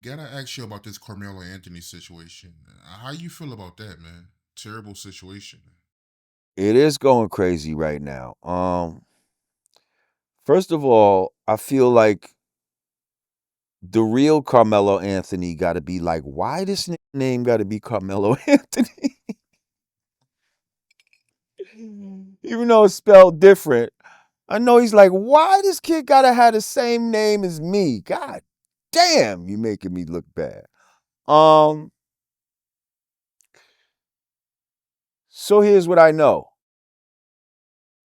gotta ask you about this Carmelo Anthony situation. How you feel about that, man? Terrible situation. It is going crazy right now. First of all, I feel like the real Carmelo Anthony got to be like, why this name got to be Carmelo Anthony? Even though it's spelled different, I know he's like, why this kid got to have the same name as me? God damn, you making me look bad. Um, so here's what I know.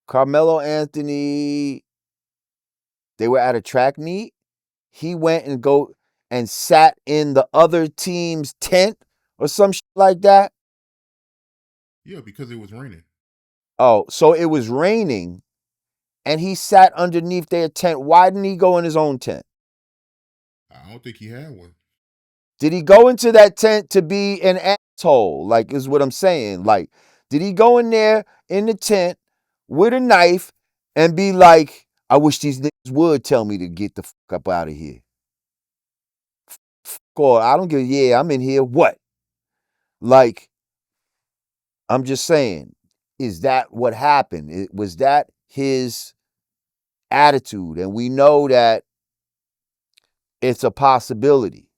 Carmelo Anthony, they were at a track meet. He went and go and sat in the other team's tent or some shit like that. Yeah, because it was raining. Oh, so it was raining and he sat underneath their tent. Why didn't he go in his own tent? I don't think he had one. Did he go into that tent to be an asshole? Like, is what I'm saying. Like, did he go in there in the tent with a knife and be like, I wish these niggas would tell me to get the fuck up out of here? God, I don't give yeah, I'm in here. What? Like, I'm just saying, is that what happened? Was that his attitude? And we know that it's a possibility.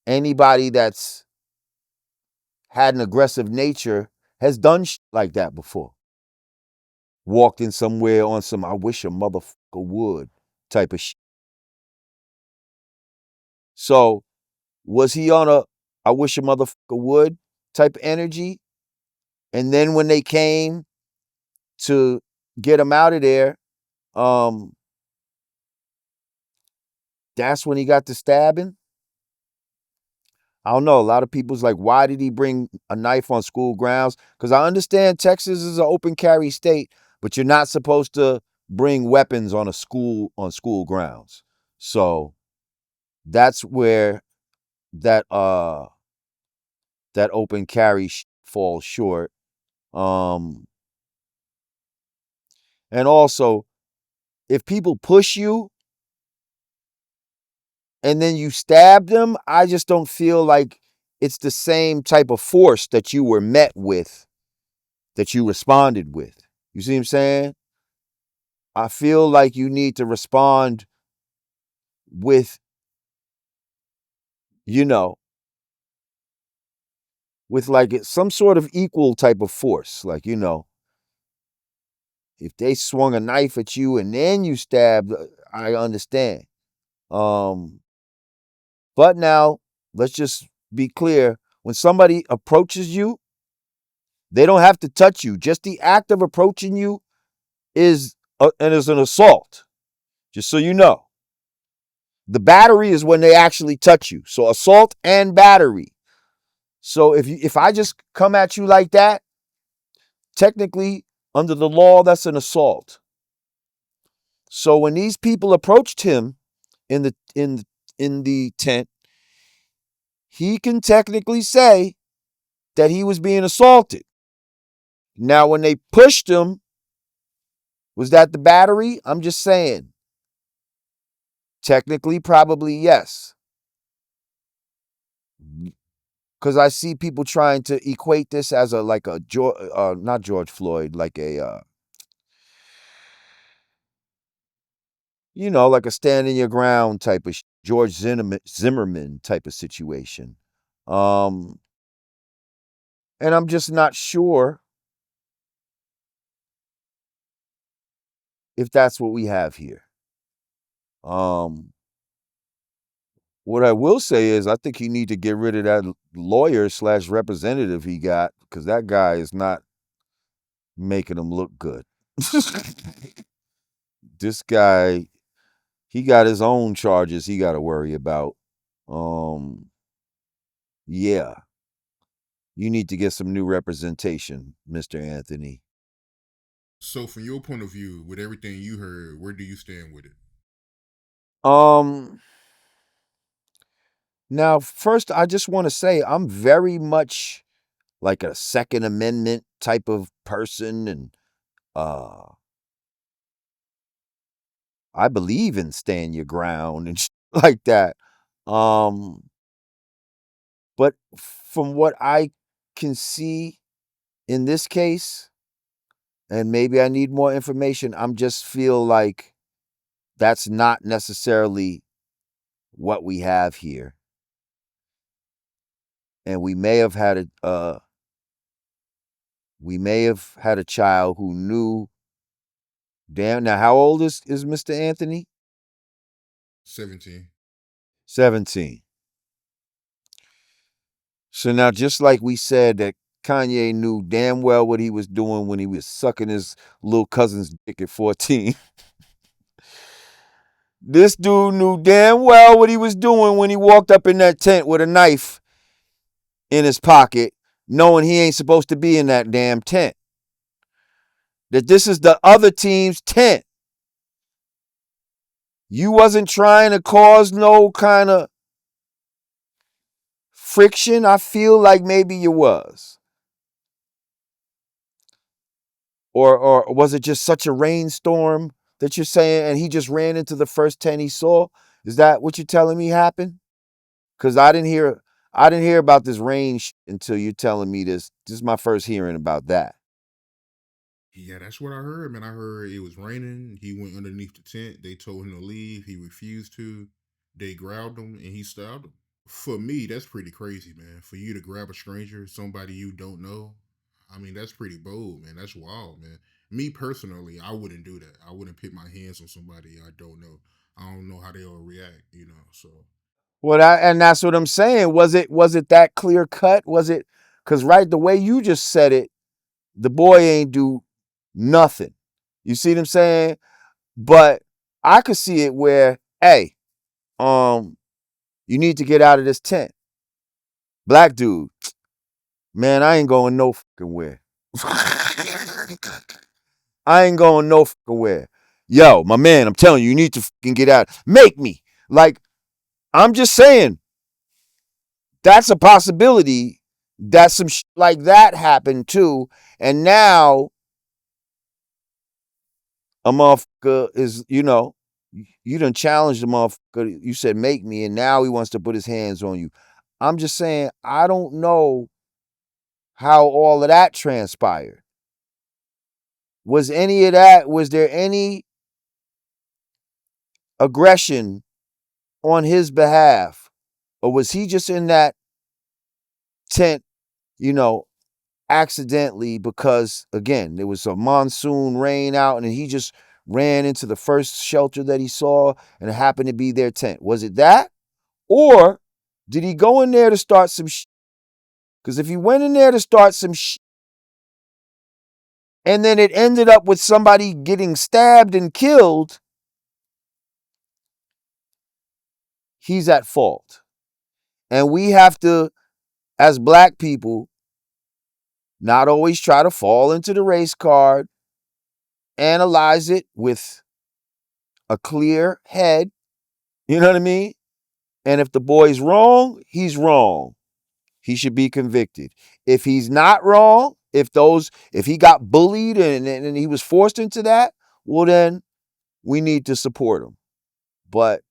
Anybody that's had an aggressive nature has done like that before. Walked in somewhere on some I wish a motherfucker would type of shit. So was he on a I wish a motherfucker would type of energy? And then when they came to get him out of there, um, that's when he got to stabbing. I don't know. A lot of people's like, why did he bring a knife on school grounds? Because I understand Texas is an open carry state, but you're not supposed to bring weapons on school grounds. So that's where that that open carry falls short. Um, and also, if people push you and then you stab them, I just don't feel like it's the same type of force that you were met with, that you responded with. You see what I'm saying? I feel like you need to respond with, you know, with like some sort of equal type of force. Like, if they swung a knife at you and then you stabbed, I understand. Um, but now let's just be clear. When somebody approaches you, they don't have to touch you. Just the act of approaching you is an assault. Just so you know. The battery is when they actually touch you. So assault and battery. So if I just come at you like that, technically under the law that's an assault. So when these people approached him in the tent, he can technically say that he was being assaulted. Now when they pushed him, was that the battery? I'm just saying. Technically probably yes. Because I see people trying to equate this as a like a not George Floyd, like a like a stand in your ground type of George Zimmerman type of situation. Um, and I'm just not sure if that's what we have here. Um, what I will say is, I think you need to get rid of that lawyer/representative he got because that guy is not making him look good. This guy, he got his own charges he got to worry about. Um, yeah, you need to get some new representation, Mr. Anthony. So, from your point of view, with everything you heard, where do you stand with it? Um, Now, first, I just want to say I'm very much like a Second Amendment type of person, and uh, I believe in stand your ground and like that. Um, but from what I can see in this case, and maybe I need more information, I'm just feel like that's not necessarily what we have here. And we may have had a child who knew damn. Now how old is Mr. Anthony? 17. 17. So now, just like we said that Kanye knew damn well what he was doing when he was sucking his little cousin's dick at 14, this dude knew damn well what he was doing when he walked up in that tent with a knife in his pocket, knowing he ain't supposed to be in that damn tent. That this is the other team's tent. You wasn't trying to cause no kind of friction. I feel like maybe you was. Or was it just such a rainstorm that you're saying and he just ran into the first 10 he saw? Is that what you're telling me happened? Cuz I didn't hear about this rain until you're telling me this. This is my first hearing about that. Yeah, that's what I heard, man. I heard it was raining. He went underneath the tent. They told him to leave. He refused to. They grabbed him and he stabbed him. For me, that's pretty crazy, man. For you to grab a stranger, somebody you don't know, I mean, that's pretty bold, man. That's wild, man. Me personally, I wouldn't do that. I wouldn't put my hands on somebody I don't know. I don't know how they'll react, So And that's what I'm saying. Was it that clear cut? Was it cuz right the way you just said it, the boy ain't do nothing. You see what I'm saying? But I could see it where, hey, um, you need to get out of this tent. Black dude, man, I ain't going no fucking where. I ain't going no fucking where. Yo, my man, I'm telling you, you need to fucking get out. Make me. Like, I'm just saying, that's a possibility that some like that happened too. And now a motherfucker is, you done challenged the motherfucker. You said make me, and now he wants to put his hands on you. I'm just saying, I don't know how all of that transpired. Was any of that, was there any aggression on his behalf? Or was he just in that tent, you know, accidentally because, again, there was a monsoon rain out and he just ran into the first shelter that he saw and it happened to be their tent? Was it that? Or did he go in there to start some shit? Because if he went in there to start some shit and then it ended up with somebody getting stabbed and killed, he's at fault. And we have to, as black people, not always try to fall into the race card, analyze it with a clear head. You know what I mean? And if the boy's wrong, he's wrong. He should be convicted. If he's not wrong, if he got bullied and he was forced into that, well then we need to support him. But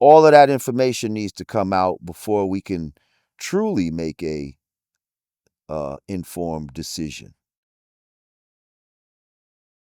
all of that information needs to come out before we can truly make a informed decision.